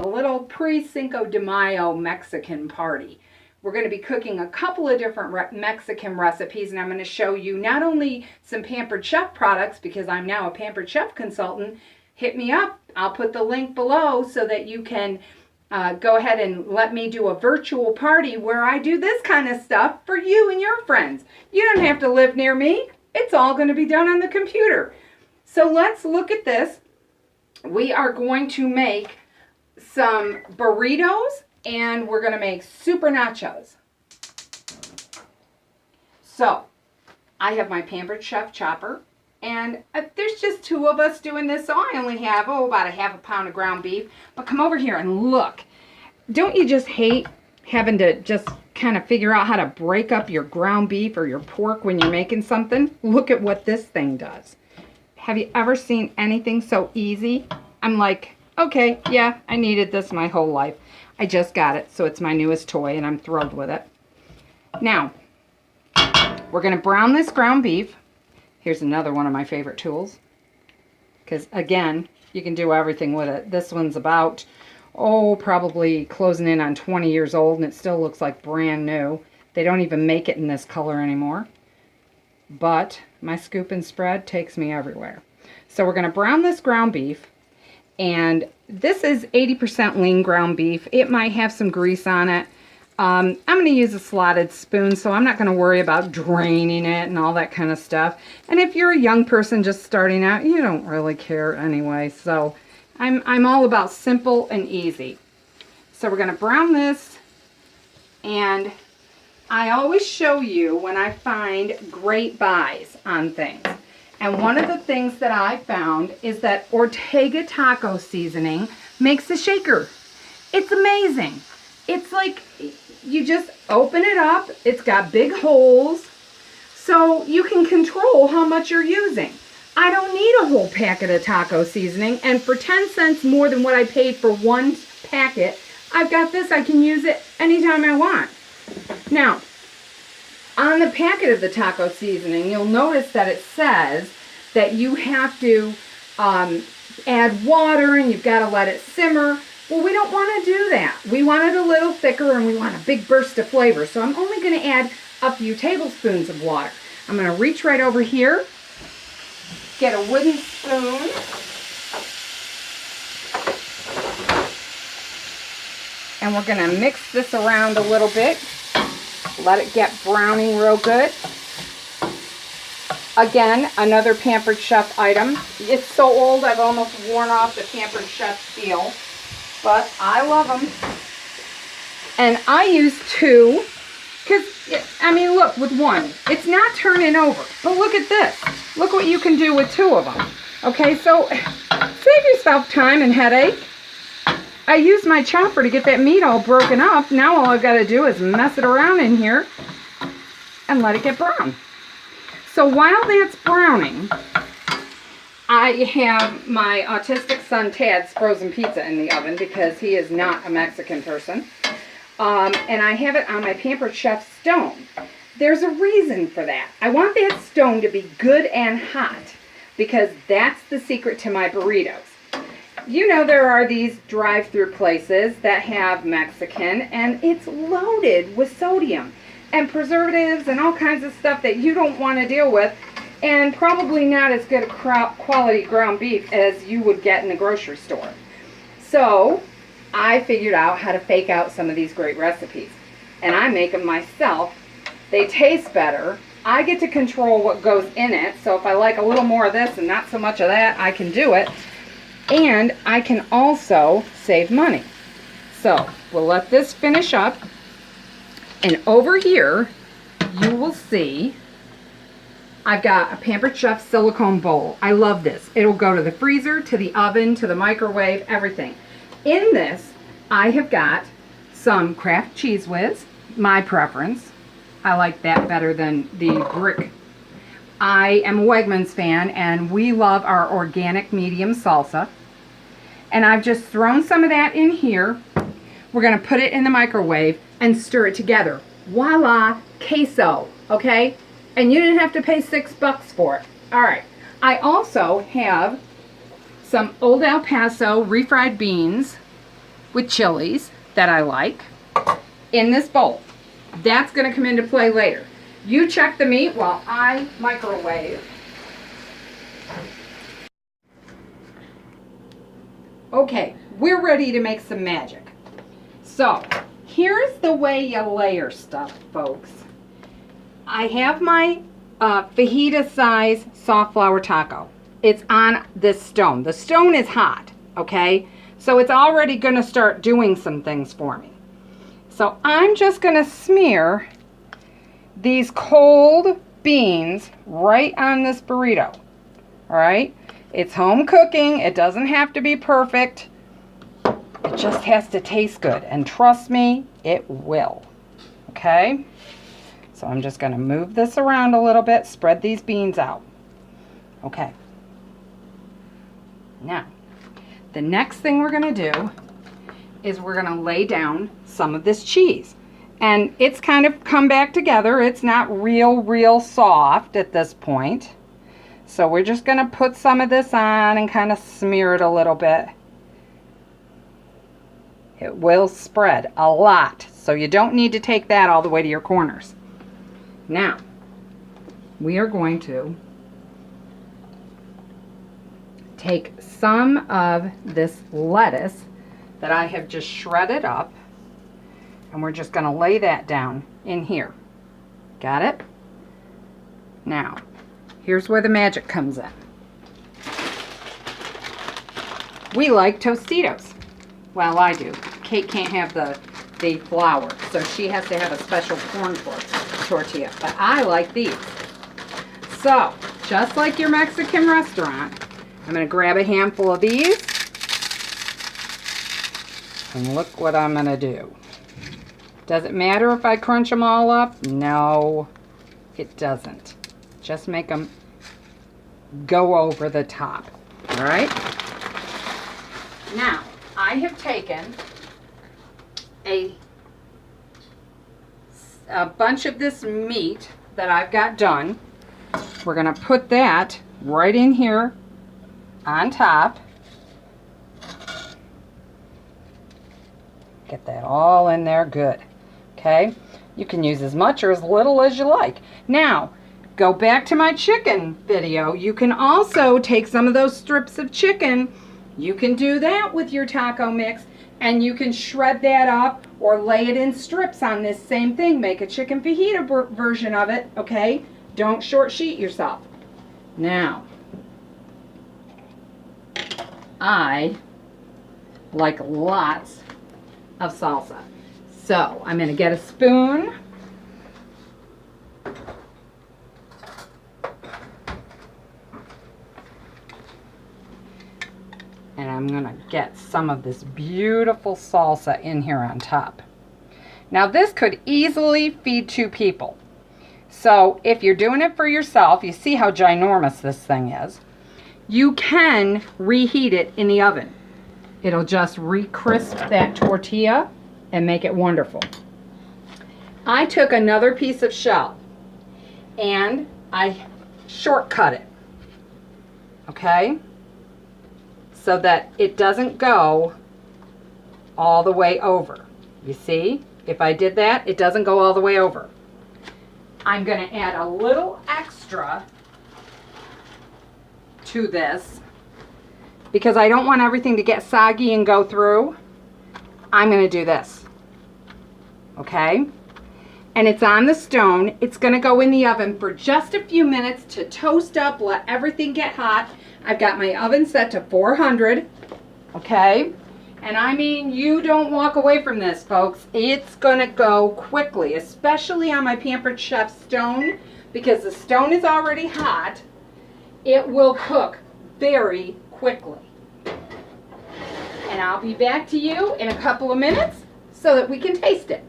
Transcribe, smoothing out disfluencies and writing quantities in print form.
a little pre-Cinco de Mayo Mexican party. We're going to be cooking a couple of different Mexican recipes, and I'm going to show you not only some Pampered Chef products, because I'm now a Pampered Chef consultant. Hit me up. I'll put the link below so that you can go ahead and let me do a virtual party where I do this kind of stuff for you and your friends. You don't have to live near me. It's all going to be done on the computer. So let's look at this. We are going to make some burritos and we're going to make super nachos. So I have my Pampered Chef chopper, and there's just two of us doing this, so I only have about a half a pound of ground beef. But come over here and look. Don't you just hate having to just kind of figure out how to break up your ground beef or your pork when you're making something? Look at what this thing does. Have you ever seen anything so easy? I'm like, okay, yeah, I needed this my whole life. I just got it, so it's my newest toy, and I'm thrilled with it. Now, we're going to brown this ground beef. Here's another one of my favorite tools, because, again, you can do everything with it. This one's about, probably closing in on 20 years old, and it still looks like brand new. They don't even make it in this color anymore. But my scoop and spread takes me everywhere. So we're going to brown this ground beef. And this is 80% lean ground beef. It might have some grease on it. I'm going to use a slotted spoon, so I'm not going to worry about draining it and all that kind of stuff. And if you're a young person just starting out, you don't really care anyway. So I'm all about simple and easy. So we're going to brown this. And I always show you when I find great buys on things. And one of the things that I found is that Ortega taco seasoning makes a shaker. It's amazing. It's like you just open it up. It's got big holes, so you can control how much you're using. I don't need a whole packet of taco seasoning, and for 10 cents more than what I paid for one packet, I've got this. I can use it anytime I want. Now, on the packet of the taco seasoning, you'll notice that it says that you have to add water and you've got to let it simmer. Well, we don't want to do that. We want it a little thicker and we want a big burst of flavor. So I'm only going to add a few tablespoons of water. I'm going to reach right over here, get a wooden spoon, and we're going to mix this around a little bit. Let it get browning real good. Again, another Pampered Chef item. It's so old I've almost worn off the Pampered Chef seal, but I love them. And I use two, because, I mean, look, with one, it's not turning over. But look at this. Look what you can do with two of them. Okay, so save yourself time and headache. I used my chopper to get that meat all broken up. Now all I've got to do is mess it around in here and let it get brown. So while that's browning, I have my autistic son Tad's frozen pizza in the oven because he is not a Mexican person. And I have it on my Pampered Chef stone. There's a reason for that. I want that stone to be good and hot because that's the secret to my burritos. You know, there are these drive-through places that have Mexican, and it's loaded with sodium and preservatives and all kinds of stuff that you don't want to deal with, and probably not as good a quality ground beef as you would get in the grocery store. So I figured out how to fake out some of these great recipes, and I make them myself. They taste better. I get to control what goes in it, so if I like a little more of this and not so much of that, I can do it. And I can also save money. So we'll let this finish up. And over here, you will see I've got a Pampered Chef silicone bowl. I love this. It'll go to the freezer, to the oven, to the microwave, everything. In this, I have got some Kraft Cheese Whiz, my preference. I like that better than the brick. I am a Wegmans fan, and we love our organic medium salsa. And I've just thrown some of that in here. We're going to put it in the microwave and stir it together. Voila, queso, okay? And you didn't have to pay $6 for it. All right. I also have some Old El Paso refried beans with chilies that I like in this bowl. That's going to come into play later. You check the meat while I microwave. Okay, we're ready to make some magic. So, here's the way you layer stuff, folks. I have my fajita size soft flour taco. It's on this stone. The stone is hot, okay? So it's already going to start doing some things for me. So I'm just going to smear these cold beans right on this burrito. All right? It's home cooking. It doesn't have to be perfect. It just has to taste good. And trust me, it will. Okay? So I'm just going to move this around a little bit, spread these beans out. Okay. Now, the next thing we're going to do is we're going to lay down some of this cheese. And it's kind of come back together. It's not real soft at this point. So we're just going to put some of this on and kind of smear it a little bit. It will spread a lot, so you don't need to take that all the way to your corners. Now, we are going to take some of this lettuce that I have just shredded up, and we're just going to lay that down in here. Got it? Now, here's where the magic comes in. We like Tostitos. Well, I do. Kate can't have the flour, so she has to have a special corn tortilla. But I like these. So, just like your Mexican restaurant, I'm going to grab a handful of these. And look what I'm going to do. Does it matter if I crunch them all up? No, it doesn't. Just make them go over the top. All right? Now, I have taken a bunch of this meat that I've got done. We're going to put that right in here on top. Get that all in there good. Okay? You can use as much or as little as you like. Now, go back to my chicken video. You can also take some of those strips of chicken. You can do that with your taco mix, and you can shred that up or lay it in strips on this same thing. Make a chicken fajita version of it, okay? Don't short sheet yourself. Now, I like lots of salsa. So, I'm going to get a spoon. And I'm going to get some of this beautiful salsa in here on top. Now, this could easily feed 2 people. So, if you're doing it for yourself, you see how ginormous this thing is. You can reheat it in the oven. It'll just re-crisp that tortilla and make it wonderful. I took another piece of shell and I shortcut it. Okay? So that it doesn't go all the way over. You see? If I did that, it doesn't go all the way over. I'm going to add a little extra to this because I don't want everything to get soggy and go through. I'm going to do this. Okay? And it's on the stone. It's going to go in the oven for just a few minutes to toast up, let everything get hot. I've got my oven set to 400. Okay? And I mean, you don't walk away from this, folks. It's going to go quickly, especially on my Pampered Chef stone, because the stone is already hot. It will cook very quickly. And I'll be back to you in a couple of minutes so that we can taste it.